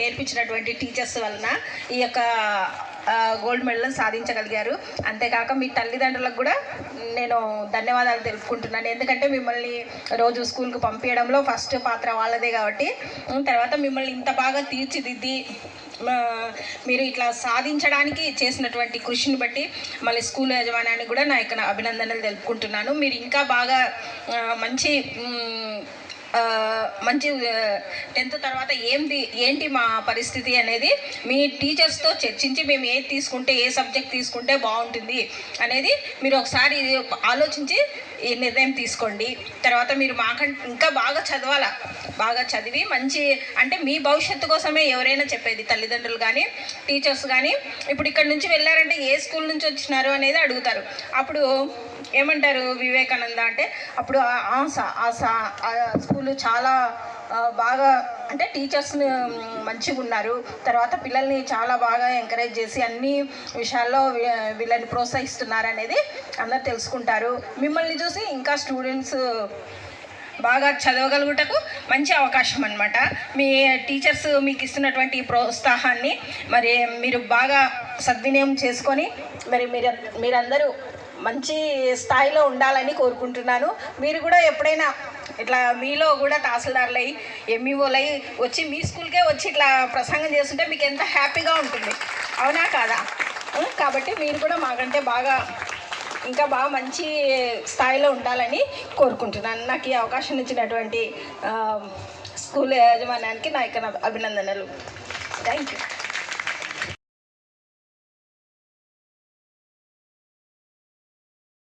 నేర్పించినటువంటి teachers వలన ఈ యొక్క గోల్డ్ మెడల్ సాధించగలిగారు. అంతేకాక మీ తల్లిదండ్రులకు కూడా నేను ధన్యవాదాలు తెలుపుకుంటున్నాను. ఎందుకంటే మిమ్మల్ని రోజు స్కూల్కి పంపించడంలో ఫస్ట్ పాత్ర వాళ్ళదే కాబట్టి, తర్వాత మిమ్మల్ని ఇంత బాగా తీర్చిదిద్ది మీరు ఇట్లా సాధించడానికి చేసినటువంటి కృషిని బట్టి మళ్ళీ స్కూల్ యాజమాన్యానికి కూడా నా యొక్క అభినందనలు తెలుపుకుంటున్నాను. మీరు ఇంకా బాగా మంచి 10th తర్వాత ఏంటి మా పరిస్థితి అనేది మీ టీచర్స్తో చర్చించి మేము ఏది తీసుకుంటే ఏ సబ్జెక్ట్ తీసుకుంటే బాగుంటుంది అనేది మీరు ఒకసారి ఆలోచించి ఈ నిర్ణయం తీసుకోండి. తర్వాత మీరు మాకంటే ఇంకా బాగా చదవాలా, బాగా చదివి మంచి అంటే మీ భవిష్యత్తు కోసమే ఎవరైనా చెప్పేది, తల్లిదండ్రులు కానీ టీచర్స్ కానీ. ఇప్పుడు ఇక్కడ నుంచి వెళ్ళారంటే ఏ స్కూల్ నుంచి వచ్చినారు అనేది అడుగుతారు. అప్పుడు ఏమంటారు వివేకానంద అంటే అప్పుడు ఆ స్కూలు చాలా బాగా అంటే టీచర్స్ని మంచిగా ఉన్నారు, తర్వాత పిల్లల్ని చాలా బాగా ఎంకరేజ్ చేసి అన్ని విషయాల్లో వీళ్ళని ప్రోత్సహిస్తున్నారు అనేది అందరు తెలుసుకుంటారు. మిమ్మల్ని చూసి ఇంకా స్టూడెంట్స్ బాగా చదవగలుగుటకు మంచి అవకాశం అన్నమాట. మీ టీచర్స్ మీకు ఇస్తున్నటువంటి ప్రోత్సాహాన్ని మరి మీరు బాగా సద్వినియోగం చేసుకొని మరి మీరందరూ మంచి స్థాయిలో ఉండాలని కోరుకుంటున్నాను. మీరు కూడా ఎప్పుడైనా ఇట్లా మీలో కూడా తహసీల్దార్లై ఎంఈఓలై వచ్చి మీ స్కూల్కే వచ్చి ఇట్లా ప్రసంగం చేస్తుంటే మీకు ఎంత హ్యాపీగా ఉంటుంది, అవునా కాదా? కాబట్టి మీరు కూడా మాకంటే బాగా ఇంకా బాగా మంచి స్థాయిలో ఉండాలని కోరుకుంటున్నాను. నాకు ఈ అవకాశం ఇచ్చినటువంటి స్కూల్ యాజమాన్యానికి నా యొక్క అభినందనలు. Thank you.